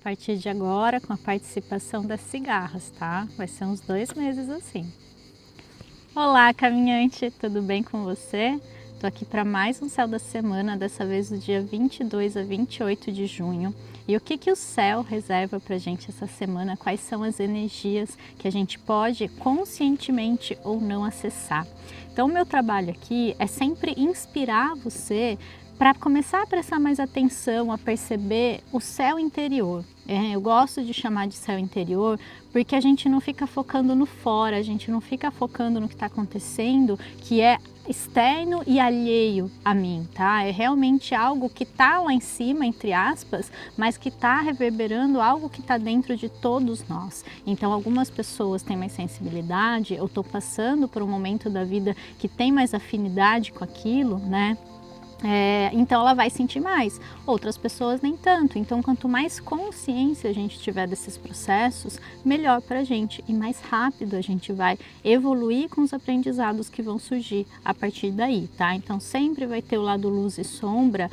partir de agora com a participação das cigarras, tá? Vai ser uns 2 meses assim. Olá, caminhante, tudo bem com você? Tô aqui para mais um Céu da Semana, dessa vez do dia 22 a 28 de junho. E o que o céu reserva pra gente essa semana? Quais são as energias que a gente pode conscientemente ou não acessar? Então, o meu trabalho aqui é sempre inspirar você para começar a prestar mais atenção, a perceber o céu interior. Eu gosto de chamar de céu interior porque a gente não fica focando no fora, a gente não fica focando no que está acontecendo, que é externo e alheio a mim, tá? É realmente algo que está lá em cima, entre aspas, mas que está reverberando algo que está dentro de todos nós. Então, algumas pessoas têm mais sensibilidade, eu estou passando por um momento da vida que tem mais afinidade com aquilo, né? Então ela vai sentir mais, outras pessoas nem tanto. Então, quanto mais consciência a gente tiver desses processos, melhor para a gente e mais rápido a gente vai evoluir com os aprendizados que vão surgir a partir daí, tá? Então sempre vai ter o lado luz e sombra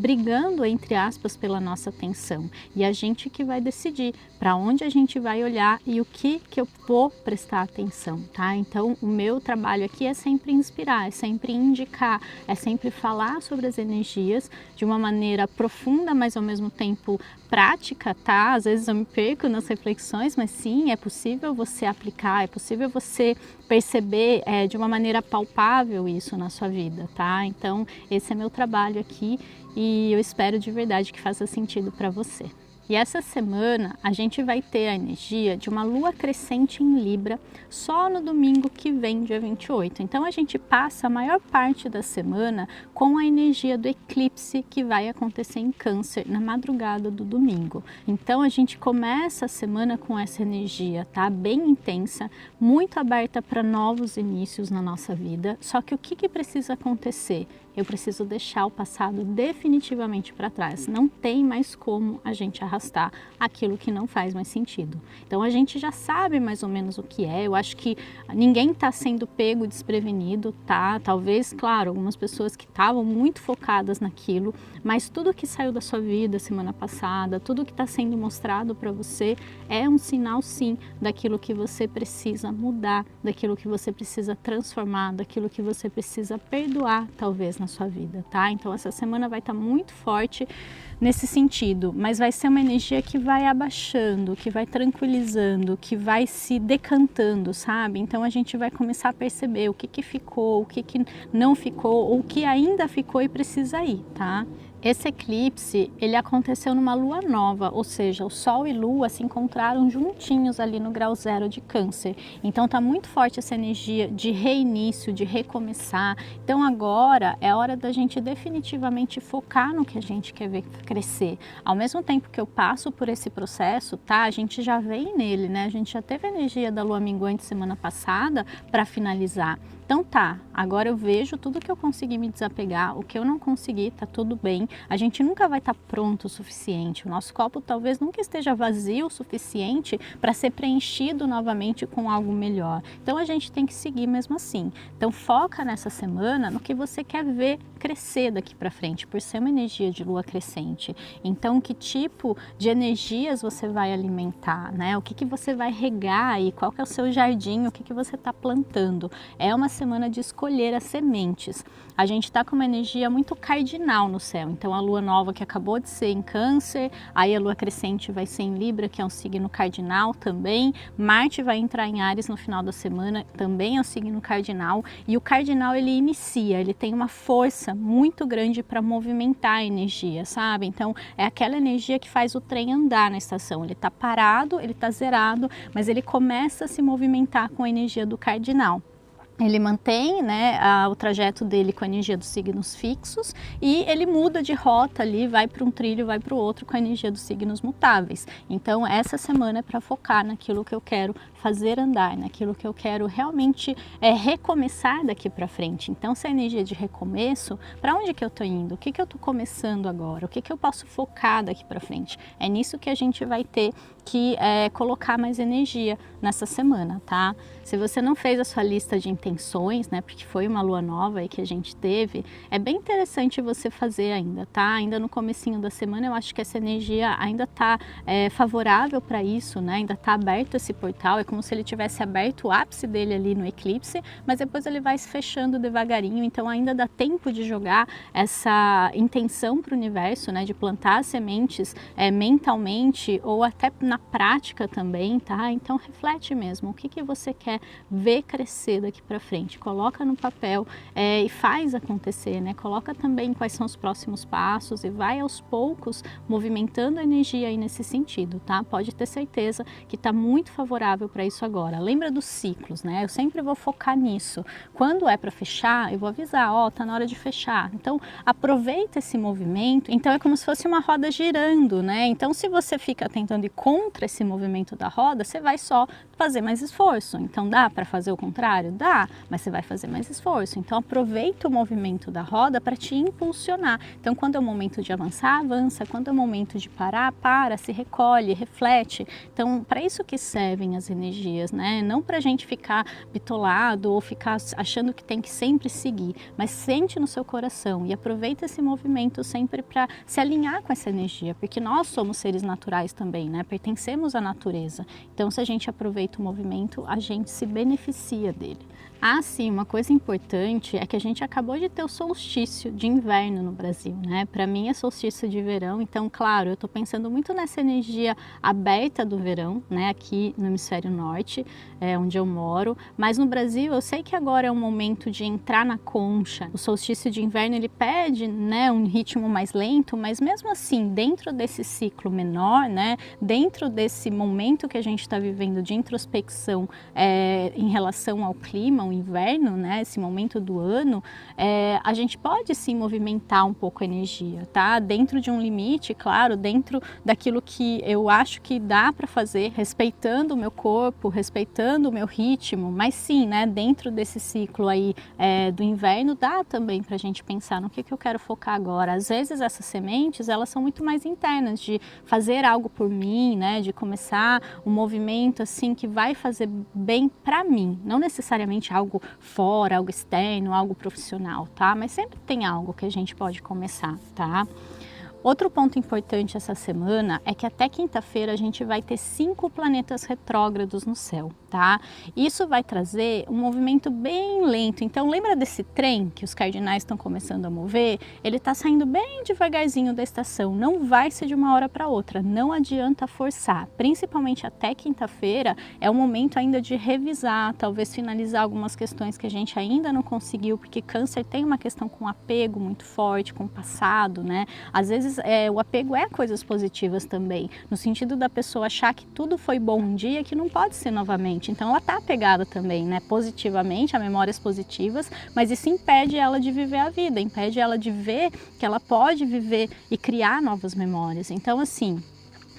brigando, entre aspas, pela nossa atenção, e a gente que vai decidir para onde a gente vai olhar e o que eu vou prestar atenção, tá? Então o meu trabalho aqui é sempre inspirar, é sempre indicar, é sempre falar sobre as energias de uma maneira profunda, mas ao mesmo tempo prática, tá? Às vezes eu me perco nas reflexões, mas sim, é possível você aplicar, é possível você perceber de uma maneira palpável isso na sua vida, tá? Então esse é meu trabalho aqui e eu espero de verdade que faça sentido para você. E essa semana a gente vai ter a energia de uma lua crescente em Libra só no domingo que vem, dia 28. Então a gente passa a maior parte da semana com a energia do eclipse que vai acontecer em Câncer na madrugada do domingo. Então a gente começa a semana com essa energia, tá? Bem intensa, muito aberta para novos inícios na nossa vida. Só que o que precisa acontecer? Eu preciso deixar o passado definitivamente para trás. Não tem mais como a gente arrastar aquilo que não faz mais sentido. Então a gente já sabe mais ou menos o que é. Eu acho que ninguém está sendo pego desprevenido, tá? Talvez, claro, algumas pessoas que estavam muito focadas naquilo, mas tudo que saiu da sua vida semana passada, tudo que está sendo mostrado para você é um sinal, sim, daquilo que você precisa mudar, daquilo que você precisa transformar, daquilo que você precisa perdoar, talvez, na sua vida, tá? Então essa semana vai estar muito forte nesse sentido, mas vai ser uma energia que vai abaixando, que vai tranquilizando, que vai se decantando, sabe? Então a gente vai começar a perceber o que ficou, o que não ficou, ou o que ainda ficou e precisa ir, tá? Esse eclipse, ele aconteceu numa lua nova, ou seja, o Sol e Lua se encontraram juntinhos ali no grau 0 de Câncer. Então tá muito forte essa energia de reinício, de recomeçar. Então agora é hora da gente definitivamente focar no que a gente quer ver crescer. Ao mesmo tempo que eu passo por esse processo, tá? A gente já vem nele, né? A gente já teve a energia da lua minguante semana passada para finalizar. Então tá, agora eu vejo tudo que eu consegui me desapegar, o que eu não consegui, tá tudo bem. A gente nunca vai estar pronto o suficiente, o nosso copo talvez nunca esteja vazio o suficiente para ser preenchido novamente com algo melhor. Então a gente tem que seguir mesmo assim. Então foca nessa semana no que você quer ver crescer daqui para frente, por ser uma energia de lua crescente. Então que tipo de energias você vai alimentar, né? O que você vai regar aí, qual que é o seu jardim, o que você está plantando. É uma semana de escolher as sementes. A gente está com uma energia muito cardinal no céu, então a lua nova que acabou de ser em Câncer, aí a lua crescente vai ser em Libra, que é um signo cardinal também, Marte vai entrar em Áries no final da semana, também é um signo cardinal, e o cardinal ele inicia, ele tem uma força muito grande para movimentar a energia, sabe? Então é aquela energia que faz o trem andar na estação, ele está parado, ele está zerado, mas ele começa a se movimentar com a energia do cardinal. Ele mantém, né, o trajeto dele com a energia dos signos fixos e ele muda de rota ali, vai para um trilho, vai para o outro com a energia dos signos mutáveis. Então essa semana é para focar naquilo que eu quero fazer andar, naquilo que eu quero realmente recomeçar daqui para frente. Então essa energia de recomeço, para onde que eu estou indo? O que eu estou começando agora? O que eu posso focar daqui para frente? É nisso que a gente vai ter que colocar mais energia nessa semana, tá? Se você não fez a sua lista de intenções, né, porque foi uma lua nova aí que a gente teve, é bem interessante você fazer ainda, tá? Ainda no comecinho da semana eu acho que essa energia ainda tá favorável para isso, né? Ainda tá aberto esse portal, é como se ele tivesse aberto o ápice dele ali no eclipse, mas depois ele vai se fechando devagarinho, então ainda dá tempo de jogar essa intenção para o universo, né, de plantar sementes mentalmente ou até na prática também, tá? Então reflete mesmo, o que que você quer ver crescer daqui para frente, coloca no papel e faz acontecer, né? Coloca também quais são os próximos passos e vai aos poucos movimentando a energia aí nesse sentido, tá? Pode ter certeza que está muito favorável para isso agora. Lembra dos ciclos, né? Eu sempre vou focar nisso. Quando é para fechar, eu vou avisar, ó, tá na hora de fechar. Então aproveita esse movimento. Então é como se fosse uma roda girando, né? Então se você fica tentando ir contra esse movimento da roda, você vai só fazer mais esforço. Então dá para fazer o contrário? Dá, mas você vai fazer mais esforço. Então aproveita o movimento da roda para te impulsionar. Então quando é o momento de avançar, avança. Quando é o momento de parar, para, se recolhe, reflete. Então para isso que servem as energias, né? Não para a gente ficar bitolado ou ficar achando que tem que sempre seguir, mas sente no seu coração e aproveita esse movimento sempre para se alinhar com essa energia, porque nós somos seres naturais também, né? Pertencemos à natureza. Então se a gente aproveita o movimento, a gente se beneficia dele. Ah, sim, uma coisa importante é que a gente acabou de ter o solstício de inverno no Brasil, né? Para mim é solstício de verão, então, claro, eu estou pensando muito nessa energia aberta do verão, né? Aqui no hemisfério norte, onde eu moro, mas no Brasil eu sei que agora é um momento de entrar na concha. O solstício de inverno ele pede, né, um ritmo mais lento, mas mesmo assim, dentro desse ciclo menor, né? Dentro desse momento que a gente está vivendo de introspecção em relação ao clima, o inverno, né, esse momento do ano, a gente pode sim movimentar um pouco a energia, tá? Dentro de um limite, claro, dentro daquilo que eu acho que dá para fazer, respeitando o meu corpo, respeitando o meu ritmo, mas sim, né, dentro desse ciclo aí do inverno, dá também para a gente pensar no que eu quero focar agora. Às vezes essas sementes, elas são muito mais internas, de fazer algo por mim, né, de começar um movimento assim que vai fazer bem para mim, não necessariamente algo fora, algo externo, algo profissional, tá? Mas sempre tem algo que a gente pode começar, tá? Outro ponto importante essa semana é que até quinta-feira a gente vai ter 5 planetas retrógrados no céu, tá? Isso vai trazer um movimento bem lento. Então lembra desse trem que os cardinais estão começando a mover? Ele está saindo bem devagarzinho da estação, não vai ser de uma hora para outra, não adianta forçar. Principalmente até quinta-feira é o momento ainda de revisar, talvez finalizar algumas questões que a gente ainda não conseguiu, porque câncer tem uma questão com apego muito forte, com o passado, né? Às vezes o apego é coisas positivas também, no sentido da pessoa achar que tudo foi bom um dia que não pode ser novamente. Então ela está apegada também, né, positivamente, a memórias positivas, mas isso impede ela de viver a vida, impede ela de ver que ela pode viver e criar novas memórias. Então assim,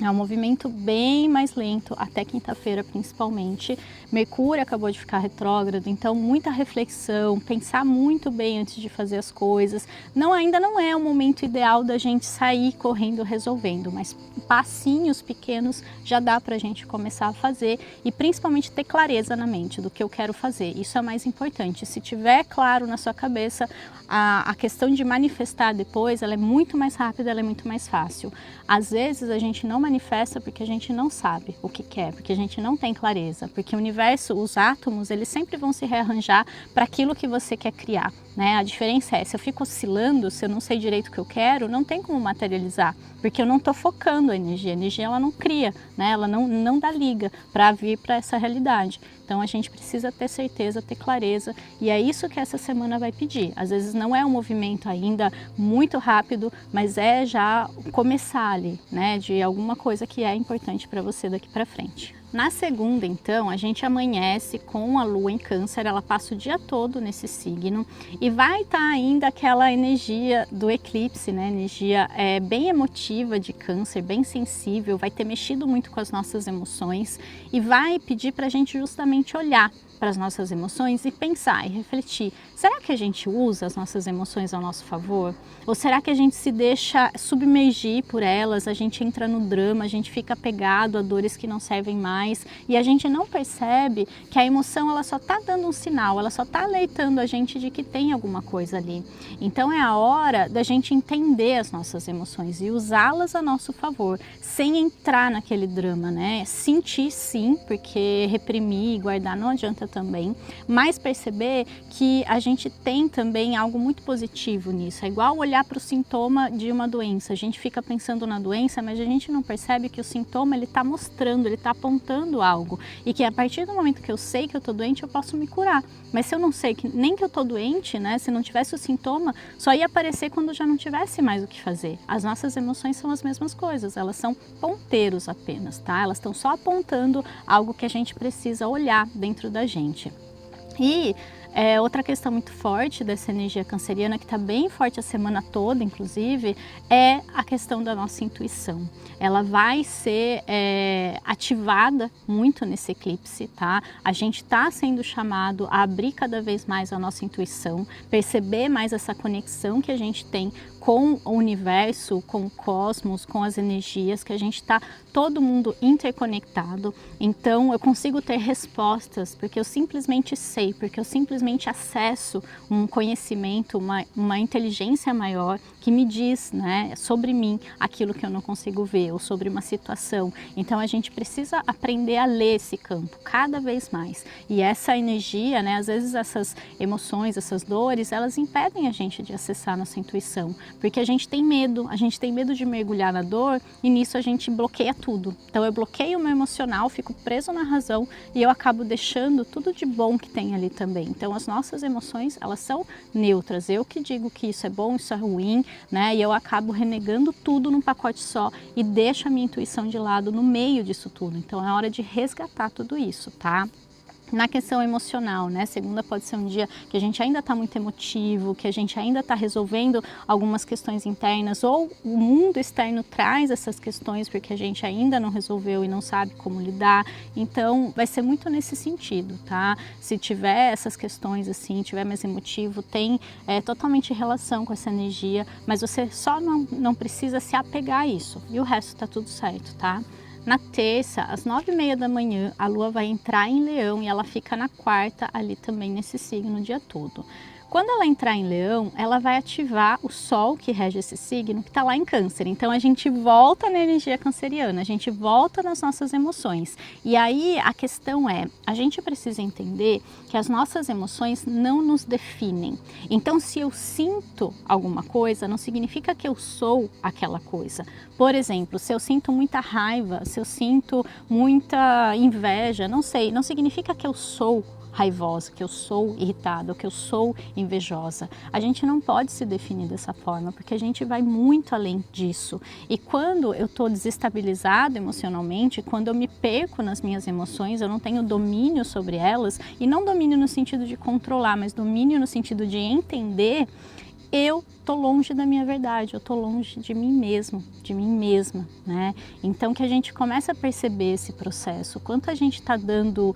é um movimento bem mais lento, até quinta-feira principalmente. Mercúrio acabou de ficar retrógrado, então muita reflexão, pensar muito bem antes de fazer as coisas. Ainda não é o momento ideal da gente sair correndo resolvendo, mas passinhos pequenos já dá para a gente começar a fazer e principalmente ter clareza na mente do que eu quero fazer. Isso é mais importante. Se tiver claro na sua cabeça, a questão de manifestar depois, ela é muito mais rápida, ela é muito mais fácil. Às vezes a gente não manifesta porque a gente não sabe o que quer, porque a gente não tem clareza, porque o universo, os átomos, eles sempre vão se rearranjar para aquilo que você quer criar, né? A diferença é, se eu fico oscilando, se eu não sei direito o que eu quero, não tem como materializar, porque eu não estou focando a energia ela não cria, né? Ela não dá liga para vir para essa realidade. Então a gente precisa ter certeza, ter clareza, e é isso que essa semana vai pedir. Às vezes não é um movimento ainda muito rápido, mas é já começar ali, né, de alguma coisa que é importante para você daqui para frente. Na segunda, então, a gente amanhece com a Lua em Câncer, ela passa o dia todo nesse signo e vai estar ainda aquela energia do eclipse, né? Energia bem emotiva de Câncer, bem sensível, vai ter mexido muito com as nossas emoções e vai pedir para a gente justamente olhar para as nossas emoções e pensar e refletir. Será que a gente usa as nossas emoções ao nosso favor? Ou será que a gente se deixa submergir por elas, a gente entra no drama, a gente fica apegado a dores que não servem mais? mais, e a gente não percebe que a emoção ela só está dando um sinal, ela só está alertando a gente de que tem alguma coisa ali. Então é a hora da gente entender as nossas emoções e usá-las a nosso favor, sem entrar naquele drama, né? Sentir sim, porque reprimir e guardar não adianta também, mas perceber que a gente tem também algo muito positivo nisso. É igual olhar para o sintoma de uma doença. A gente fica pensando na doença, mas a gente não percebe que o sintoma ele está mostrando, ele está apontando algo. E que a partir do momento que eu sei que eu estou doente, eu posso me curar. Mas se eu não sei que nem que eu estou doente, né? Se não tivesse o sintoma, só ia aparecer quando já não tivesse mais o que fazer. As nossas emoções são as mesmas coisas, elas são ponteiros apenas, tá? Elas estão só apontando algo que a gente precisa olhar dentro da gente. E outra questão muito forte dessa energia canceriana, que está bem forte a semana toda, inclusive, é a questão da nossa intuição. Ela vai ser ativada muito nesse eclipse, tá? A gente está sendo chamado a abrir cada vez mais a nossa intuição, perceber mais essa conexão que a gente tem com o universo, com o cosmos, com as energias, que a gente está todo mundo interconectado. Então eu consigo ter respostas, porque eu simplesmente sei, porque eu simplesmente acesso um conhecimento, uma inteligência maior que me diz, né, sobre mim aquilo que eu não consigo ver, ou sobre uma situação. Então a gente precisa aprender a ler esse campo cada vez mais. E essa energia, né, às vezes essas emoções, essas dores, elas impedem a gente de acessar a nossa intuição. Porque a gente tem medo de mergulhar na dor e nisso a gente bloqueia tudo. Então eu bloqueio o meu emocional, fico preso na razão e eu acabo deixando tudo de bom que tem ali também. Então as nossas emoções, elas são neutras. Eu que digo que isso é bom, isso é ruim, né? E eu acabo renegando tudo num pacote só e deixo a minha intuição de lado no meio disso tudo. Então é hora de resgatar tudo isso, tá? Na questão emocional, né? Segunda pode ser um dia que a gente ainda está muito emotivo, que a gente ainda está resolvendo algumas questões internas, ou o mundo externo traz essas questões porque a gente ainda não resolveu e não sabe como lidar. Então vai ser muito nesse sentido, tá? Se tiver essas questões assim, tiver mais emotivo, tem totalmente relação com essa energia, mas você só não precisa se apegar a isso e o resto tá tudo certo, tá? Na terça, às 9h30 da manhã, a Lua vai entrar em Leão e ela fica na quarta ali também nesse signo o dia todo. Quando ela entrar em Leão, ela vai ativar o Sol que rege esse signo, que está lá em Câncer. Então a gente volta na energia canceriana, a gente volta nas nossas emoções. E aí a questão é, a gente precisa entender que as nossas emoções não nos definem. Então se eu sinto alguma coisa, não significa que eu sou aquela coisa. Por exemplo, se eu sinto muita raiva, se eu sinto muita inveja, não sei, não significa que eu sou raivosa, que eu sou irritada, que eu sou invejosa. A gente não pode se definir dessa forma, porque a gente vai muito além disso. E quando eu estou desestabilizada emocionalmente, quando eu me perco nas minhas emoções, eu não tenho domínio sobre elas, e não domínio no sentido de controlar, mas domínio no sentido de entender, eu tô longe da minha verdade, eu tô longe de mim mesmo, de mim mesma, né? Então que a gente comece a perceber esse processo, quanto a gente está dando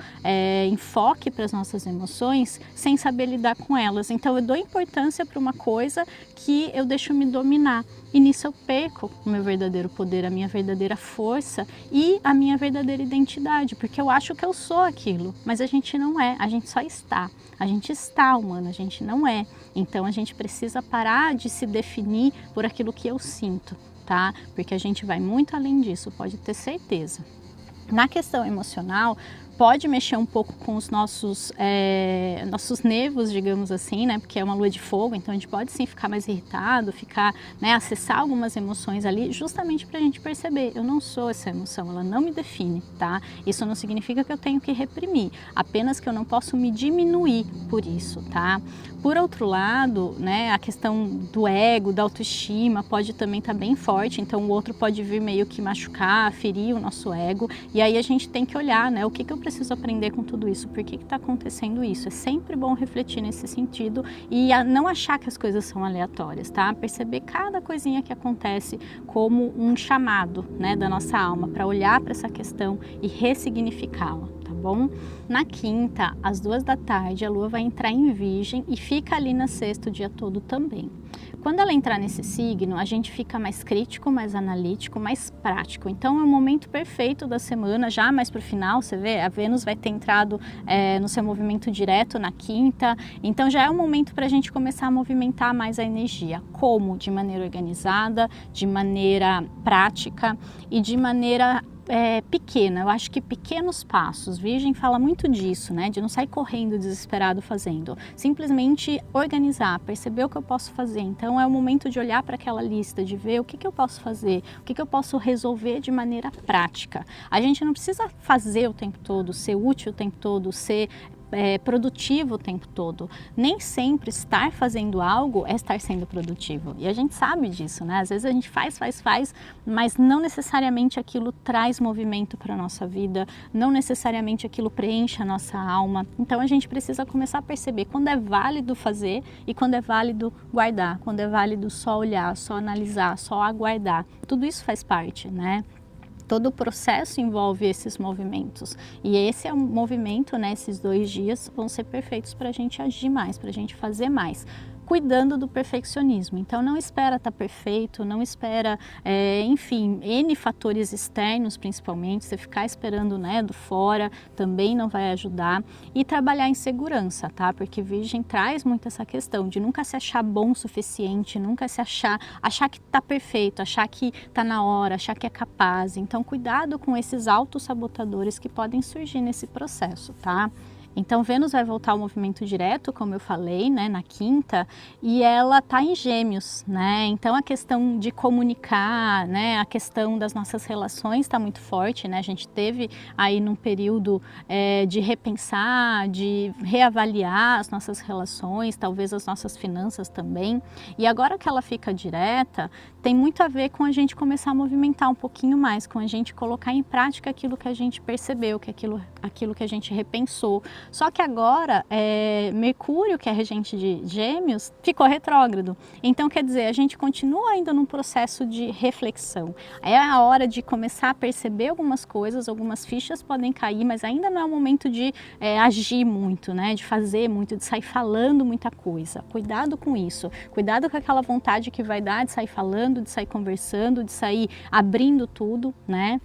enfoque para as nossas emoções sem saber lidar com elas. Então eu dou importância para uma coisa que eu deixo me dominar. E nisso eu perco o meu verdadeiro poder, a minha verdadeira força e a minha verdadeira identidade, porque eu acho que eu sou aquilo, mas a gente não é, a gente só está. A gente está humano, a gente não é. Então a gente precisa parar de se definir por aquilo que eu sinto, tá? Porque a gente vai muito além disso, pode ter certeza. Na questão emocional, pode mexer um pouco com os nossos nervos, digamos assim, né? Porque é uma lua de fogo, então a gente pode sim ficar mais irritado, ficar, né, acessar algumas emoções ali, justamente para a gente perceber, eu não sou essa emoção, ela não me define, tá? Isso não significa que eu tenho que reprimir, apenas que eu não posso me diminuir por isso, tá? Por outro lado, né, a questão do ego, da autoestima pode também estar bem forte, então o outro pode vir meio que machucar, ferir o nosso ego, e aí a gente tem que olhar, né, o que eu preciso aprender com tudo isso, por que está acontecendo isso? É sempre bom refletir nesse sentido e não achar que as coisas são aleatórias, tá? Perceber cada coisinha que acontece como um chamado, né, da nossa alma para olhar para essa questão e ressignificá-la. Bom? Na quinta, às 2 da tarde, a Lua vai entrar em Virgem e fica ali na sexta o dia todo também. Quando ela entrar nesse signo, a gente fica mais crítico, mais analítico, mais prático. Então é o momento perfeito da semana, já mais para o final, você vê, a Vênus vai ter entrado no seu movimento direto na quinta, então já é o momento para a gente começar a movimentar mais a energia. Como? De maneira organizada, de maneira prática e de maneira pequena. Eu acho que pequenos passos. Virgem fala muito disso, né? De não sair correndo desesperado fazendo. Simplesmente organizar, perceber o que eu posso fazer. Então é o momento de olhar para aquela lista, de ver o que eu posso fazer, o que eu posso resolver de maneira prática. A gente não precisa fazer o tempo todo, ser útil o tempo todo, ser produtivo o tempo todo. Nem sempre estar fazendo algo é estar sendo produtivo. E a gente sabe disso, né? Às vezes a gente faz, mas não necessariamente aquilo traz movimento para a nossa vida, não necessariamente aquilo preenche a nossa alma. Então a gente precisa começar a perceber quando é válido fazer e quando é válido guardar, quando é válido só olhar, só analisar, só aguardar. Tudo isso faz parte, né? Todo o processo envolve esses movimentos e esse é um movimento, né? Esses 2 dias vão ser perfeitos para a gente agir mais, para a gente fazer mais, cuidando do perfeccionismo. Então não espera estar perfeito, não espera, enfim, N fatores externos principalmente, você ficar esperando, né, do fora também não vai ajudar, e trabalhar em segurança, tá? Porque Virgem traz muito essa questão de nunca se achar bom o suficiente, nunca se achar que tá perfeito, achar que tá na hora, achar que é capaz. Então cuidado com esses autossabotadores que podem surgir nesse processo, tá? Então Vênus vai voltar ao movimento direto, como eu falei, né, na quinta, e ela está em Gêmeos, né? Então a questão de comunicar, né, a questão das nossas relações está muito forte, né? A gente teve aí num período de repensar, de reavaliar as nossas relações, talvez as nossas finanças também. E agora que ela fica direta, tem muito a ver com a gente começar a movimentar um pouquinho mais, com a gente colocar em prática aquilo que a gente percebeu, aquilo que a gente repensou. Só que agora, Mercúrio, que é regente de Gêmeos, ficou retrógrado. Então, quer dizer, a gente continua ainda num processo de reflexão. É a hora de começar a perceber algumas coisas, algumas fichas podem cair, mas ainda não é o momento de agir muito, né? De fazer muito, de sair falando muita coisa. Cuidado com isso. Cuidado com aquela vontade que vai dar de sair falando, de sair conversando, de sair abrindo tudo, né?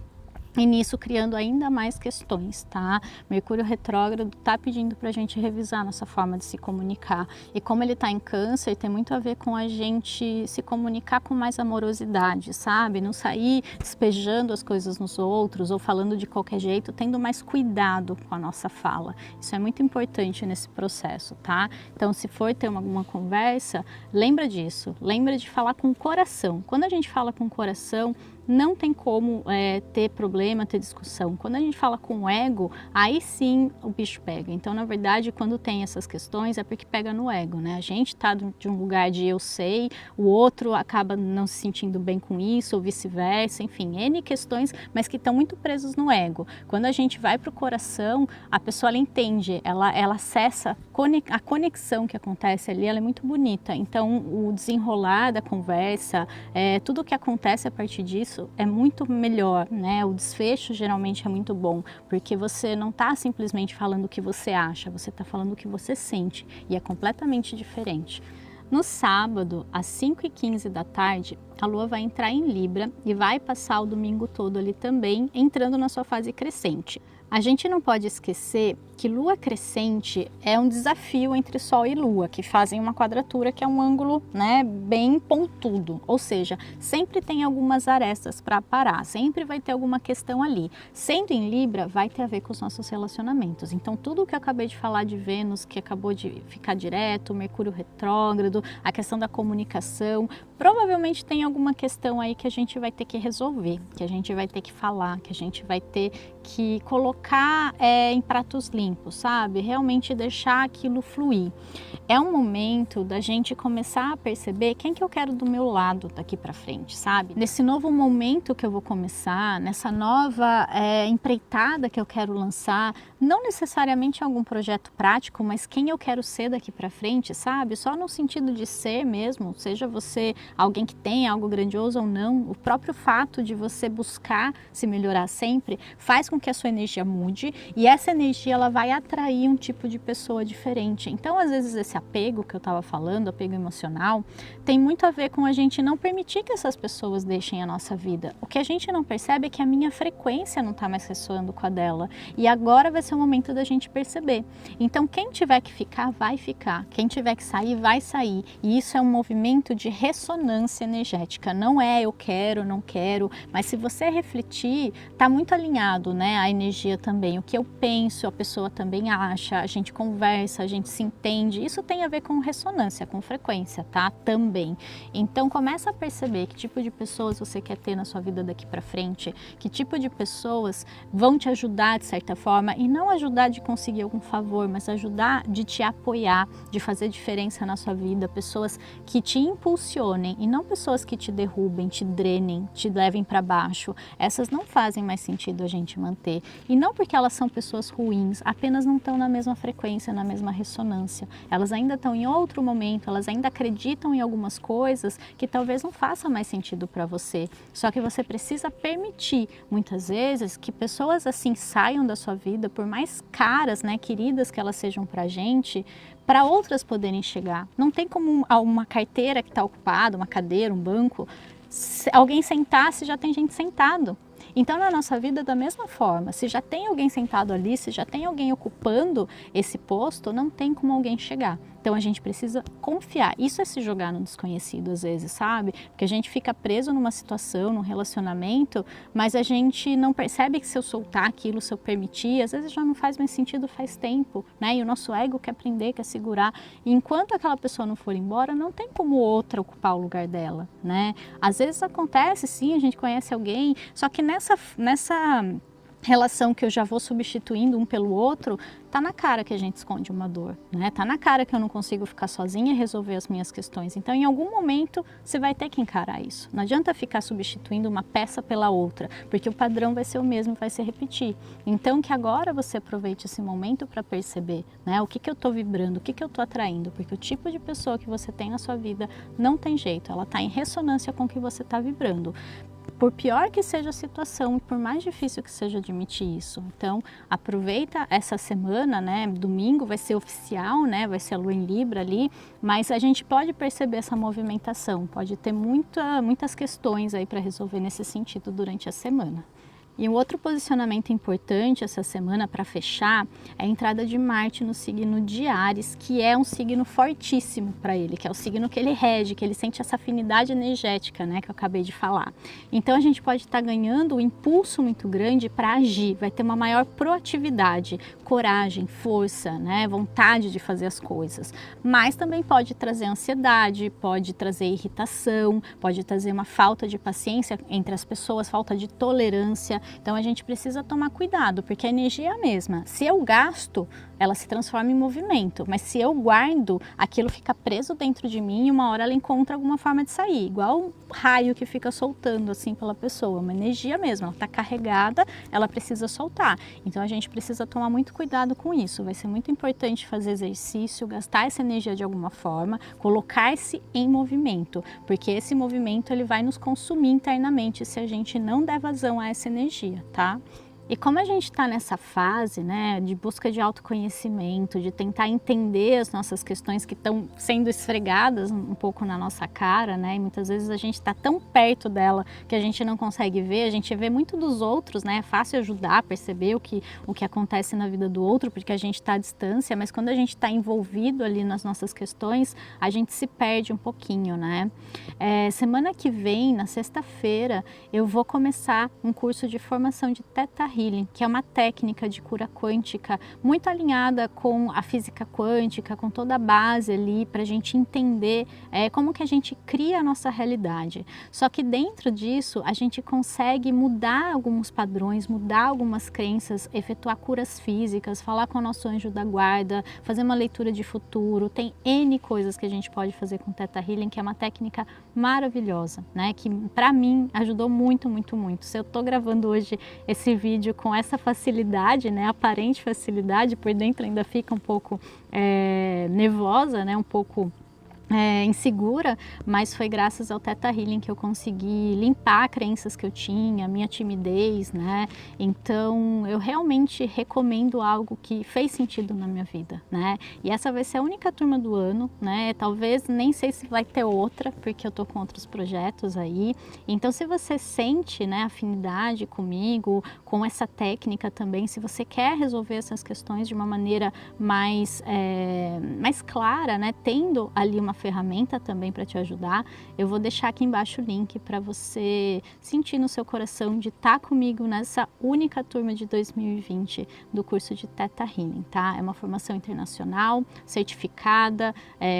E nisso criando ainda mais questões, tá? Mercúrio retrógrado tá pedindo pra gente revisar nossa forma de se comunicar. E como ele tá em Câncer, tem muito a ver com a gente se comunicar com mais amorosidade, sabe? Não sair despejando as coisas nos outros ou falando de qualquer jeito, tendo mais cuidado com a nossa fala. Isso é muito importante nesse processo, tá? Então, se for ter alguma conversa, lembra disso. Lembra de falar com o coração. Quando a gente fala com o coração, não tem como ter problema, ter discussão. Quando a gente fala com o ego, aí sim o bicho pega. Então, na verdade, quando tem essas questões, é porque pega no ego, né? A gente tá de um lugar de eu sei, o outro acaba não se sentindo bem com isso, ou vice-versa, enfim, N questões, mas que estão muito presos no ego. Quando a gente vai pro coração, a pessoa, ela entende, ela acessa a conexão que acontece ali, ela é muito bonita. Então, o desenrolar da conversa, tudo o que acontece a partir disso, é muito melhor, né? O desfecho geralmente é muito bom, porque você não está simplesmente falando o que você acha, você está falando o que você sente, e é completamente diferente. No sábado, às 5h15 da tarde, a Lua vai entrar em Libra e vai passar o domingo todo ali também, entrando na sua fase crescente. A gente não pode esquecer que Lua crescente é um desafio entre Sol e Lua, que fazem uma quadratura que é um ângulo, né, bem pontudo, ou seja, sempre tem algumas arestas para parar, sempre vai ter alguma questão ali. Sendo em Libra, vai ter a ver com os nossos relacionamentos. Então, tudo o que eu acabei de falar de Vênus, que acabou de ficar direto, Mercúrio retrógrado, a questão da comunicação, provavelmente tem alguma questão aí que a gente vai ter que resolver, que a gente vai ter que falar, que a gente vai ter que colocar em pratos limpos, sabe? Realmente deixar aquilo fluir. É um momento da gente começar a perceber quem que eu quero do meu lado daqui para frente, sabe? Nesse novo momento que eu vou começar, nessa nova empreitada que eu quero lançar, não necessariamente algum projeto prático, mas quem eu quero ser daqui para frente, sabe? Só no sentido de ser mesmo, seja você alguém que tem algo grandioso ou não, o próprio fato de você buscar se melhorar sempre faz com que a sua energia mude e essa energia ela vai atrair um tipo de pessoa diferente. Então, às vezes, esse apego que eu estava falando, apego emocional, tem muito a ver com a gente não permitir que essas pessoas deixem a nossa vida. O que a gente não percebe é que a minha frequência não está mais ressoando com a dela. E agora vai ser o momento da gente perceber. Então, quem tiver que ficar, vai ficar. Quem tiver que sair, vai sair. E isso é um movimento de ressonância energética. Não é eu quero, não quero. Mas se você refletir, está muito alinhado, né? A energia também. O que eu penso, a pessoa também acha. A gente conversa, a gente se entende. Isso tem a ver com ressonância, com frequência, tá? Também. Então, começa a perceber que tipo de pessoas você quer ter na sua vida daqui para frente. Que tipo de pessoas vão te ajudar de certa forma. E não ajudar de conseguir algum favor, mas ajudar de te apoiar, de fazer diferença na sua vida, pessoas que te impulsionem e não pessoas que te derrubem, te drenem, te levem para baixo. Essas não fazem mais sentido a gente manter. E não porque elas são pessoas ruins, apenas não estão na mesma frequência, na mesma ressonância. Elas ainda estão em outro momento, elas ainda acreditam em algumas coisas que talvez não façam mais sentido para você. Só que você precisa permitir, muitas vezes, que pessoas assim saiam da sua vida, por mais caras, né, queridas que elas sejam pra gente, para outras poderem chegar. Não tem como uma carteira que está ocupada, uma cadeira, um banco, se alguém sentar se já tem gente sentado. Então, na nossa vida, da mesma forma, se já tem alguém sentado ali, se já tem alguém ocupando esse posto, não tem como alguém chegar. Então, a gente precisa confiar. Isso é se jogar no desconhecido, às vezes, sabe? Porque a gente fica preso numa situação, num relacionamento, mas a gente não percebe que se eu soltar aquilo, se eu permitir, às vezes já não faz mais sentido faz tempo, né? E o nosso ego quer prender, quer segurar. E enquanto aquela pessoa não for embora, não tem como outra ocupar o lugar dela, né? Às vezes acontece, sim, a gente conhece alguém, só que nessa relação que eu já vou substituindo um pelo outro, tá na cara que a gente esconde uma dor, né? Tá na cara que eu não consigo ficar sozinha e resolver as minhas questões. Então, em algum momento, você vai ter que encarar isso. Não adianta ficar substituindo uma peça pela outra, porque o padrão vai ser o mesmo, vai se repetir. Então, que agora você aproveite esse momento para perceber, né? O que eu tô vibrando, o que eu tô atraindo, porque o tipo de pessoa que você tem na sua vida não tem jeito, ela tá em ressonância com o que você tá vibrando. Por pior que seja a situação e por mais difícil que seja admitir isso. Então, aproveita essa semana, né? Domingo vai ser oficial, né? Vai ser a lua em Libra ali, mas a gente pode perceber essa movimentação, pode ter muitas questões aí para resolver nesse sentido durante a semana. E um outro posicionamento importante essa semana para fechar é a entrada de Marte no signo de Áries, que é um signo fortíssimo para ele, que é o signo que ele rege, que ele sente essa afinidade energética, né, que eu acabei de falar. Então a gente pode estar ganhando um impulso muito grande para agir, vai ter uma maior proatividade, coragem, força, né, vontade de fazer as coisas. Mas também pode trazer ansiedade, pode trazer irritação, pode trazer uma falta de paciência entre as pessoas, falta de tolerância. Então a gente precisa tomar cuidado, porque a energia é a mesma. Se eu gasto, ela se transforma em movimento, mas se eu guardo, aquilo fica preso dentro de mim e uma hora ela encontra alguma forma de sair, igual um raio que fica soltando assim pela pessoa, uma energia mesmo, ela está carregada, ela precisa soltar. Então a gente precisa tomar muito cuidado com isso, vai ser muito importante fazer exercício, gastar essa energia de alguma forma, colocar-se em movimento, porque esse movimento ele vai nos consumir internamente se a gente não der vazão a essa energia, tá? E como a gente está nessa fase, né, de busca de autoconhecimento, de tentar entender as nossas questões que estão sendo esfregadas um pouco na nossa cara, né, e muitas vezes a gente está tão perto dela que a gente não consegue ver, a gente vê muito dos outros, né, é fácil ajudar a perceber o que acontece na vida do outro, porque a gente está à distância, mas quando a gente está envolvido ali nas nossas questões, a gente se perde um pouquinho, né. Semana que vem, na sexta-feira, eu vou começar um curso de formação de Theta Healing, que é uma técnica de cura quântica muito alinhada com a física quântica, com toda a base ali para a gente entender como que a gente cria a nossa realidade. Só que dentro disso a gente consegue mudar alguns padrões, mudar algumas crenças, efetuar curas físicas, falar com o nosso anjo da guarda, fazer uma leitura de futuro. Tem N coisas que a gente pode fazer com Theta Healing, que é uma técnica maravilhosa, né? Que para mim ajudou muito, muito, muito. Se eu tô gravando hoje esse vídeo com essa facilidade, né, aparente facilidade, por dentro ainda fica um pouco nervosa, né, um pouco insegura, mas foi graças ao Theta Healing que eu consegui limpar crenças que eu tinha, minha timidez, né? Então eu realmente recomendo algo que fez sentido na minha vida, né? E essa vai ser a única turma do ano, né? Talvez nem sei se vai ter outra, porque eu tô com outros projetos aí. Então se você sente, né, afinidade comigo, com essa técnica também, se você quer resolver essas questões de uma maneira mais clara, né? Tendo ali uma ferramenta também para te ajudar, eu vou deixar aqui embaixo o link para você sentir no seu coração de estar comigo nessa única turma de 2020 do curso de Theta Healing, tá? É uma formação internacional, certificada,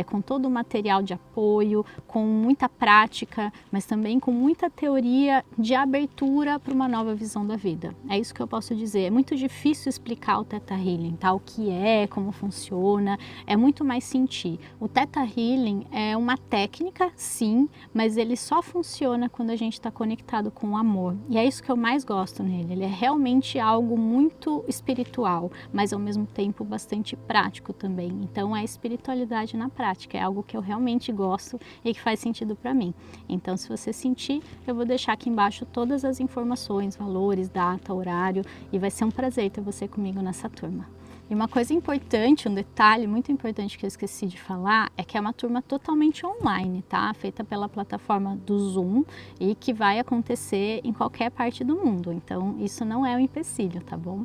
com todo o material de apoio, com muita prática, mas também com muita teoria de abertura para uma nova visão da vida. É isso que eu posso dizer. É muito difícil explicar o Theta Healing, tá? O que é, como funciona, é muito mais sentir. O Theta Healing é uma técnica, sim, mas ele só funciona quando a gente está conectado com o amor. E é isso que eu mais gosto nele. Ele é realmente algo muito espiritual, mas ao mesmo tempo bastante prático também. Então é espiritualidade na prática, é algo que eu realmente gosto e que faz sentido para mim. Então se você sentir, eu vou deixar aqui embaixo todas as informações, valores, data, horário, e vai ser um prazer ter você comigo nessa turma. E uma coisa importante, um detalhe muito importante que eu esqueci de falar, é que é uma turma totalmente online, tá? Feita pela plataforma do Zoom e que vai acontecer em qualquer parte do mundo. Então, isso não é um empecilho, tá bom?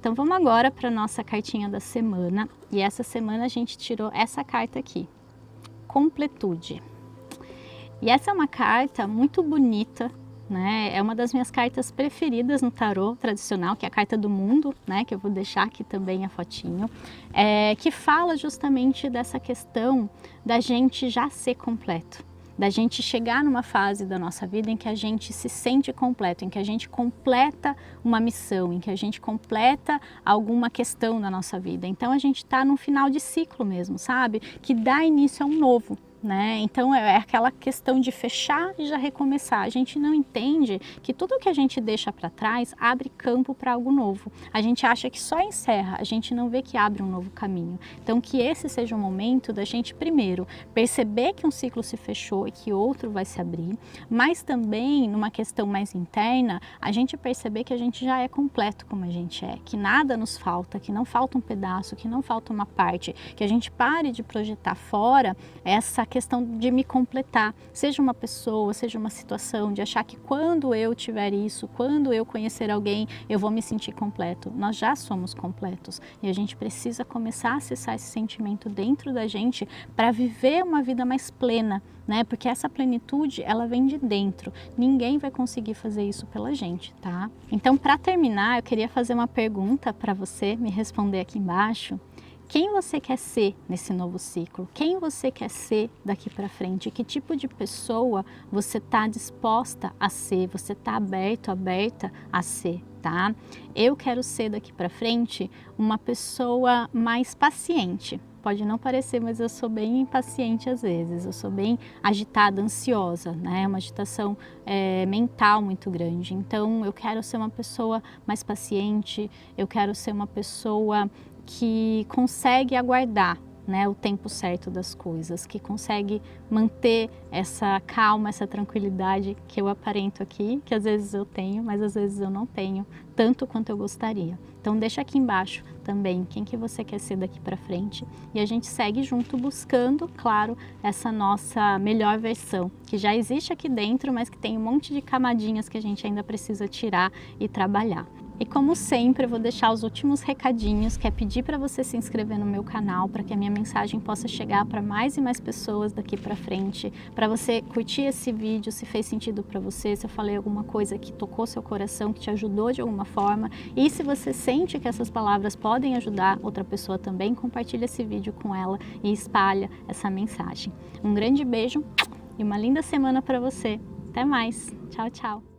Então, vamos agora para a nossa cartinha da semana. E essa semana a gente tirou essa carta aqui, Completude. E essa é uma carta muito bonita, né? É uma das minhas cartas preferidas no tarô tradicional, que é a carta do mundo, né? Que eu vou deixar aqui também a fotinho, que fala justamente dessa questão da gente já ser completo, da gente chegar numa fase da nossa vida em que a gente se sente completo, em que a gente completa uma missão, em que a gente completa alguma questão da nossa vida. Então a gente está num final de ciclo mesmo, sabe? Que dá início a um novo. Né? Então é aquela questão de fechar e já recomeçar. A gente não entende que tudo que a gente deixa para trás abre campo para algo novo. A gente acha que só encerra, a gente não vê que abre um novo caminho. Então que esse seja o momento da gente primeiro perceber que um ciclo se fechou e que outro vai se abrir, mas também numa questão mais interna, a gente perceber que a gente já é completo como a gente é, que nada nos falta, que não falta um pedaço, que não falta uma parte, que a gente pare de projetar fora essa questão de me completar, seja uma pessoa, seja uma situação, de achar que quando eu tiver isso, quando eu conhecer alguém, eu vou me sentir completo. Nós já somos completos e a gente precisa começar a acessar esse sentimento dentro da gente para viver uma vida mais plena, né? Porque essa plenitude, ela vem de dentro. Ninguém vai conseguir fazer isso pela gente, tá? Então, para terminar, eu queria fazer uma pergunta para você me responder aqui embaixo. Quem você quer ser nesse novo ciclo? Quem você quer ser daqui para frente? Que tipo de pessoa você está disposta a ser? Você está aberto, aberta a ser, tá? Eu quero ser daqui para frente uma pessoa mais paciente. Pode não parecer, mas eu sou bem impaciente às vezes, eu sou bem agitada, ansiosa, né? Uma agitação mental muito grande. Então eu quero ser uma pessoa mais paciente, eu quero ser uma pessoa que consegue aguardar, né, o tempo certo das coisas, que consegue manter essa calma, essa tranquilidade que eu aparento aqui, que às vezes eu tenho, mas às vezes eu não tenho, tanto quanto eu gostaria. Então deixa aqui embaixo também quem que você quer ser daqui para frente e a gente segue junto buscando, claro, essa nossa melhor versão, que já existe aqui dentro, mas que tem um monte de camadinhas que a gente ainda precisa tirar e trabalhar. E como sempre, eu vou deixar os últimos recadinhos, que é pedir para você se inscrever no meu canal, para que a minha mensagem possa chegar para mais e mais pessoas daqui para frente, para você curtir esse vídeo, se fez sentido para você, se eu falei alguma coisa que tocou seu coração, que te ajudou de alguma forma, e se você sente que essas palavras podem ajudar outra pessoa também, compartilha esse vídeo com ela e espalha essa mensagem. Um grande beijo e uma linda semana para você. Até mais. Tchau, tchau.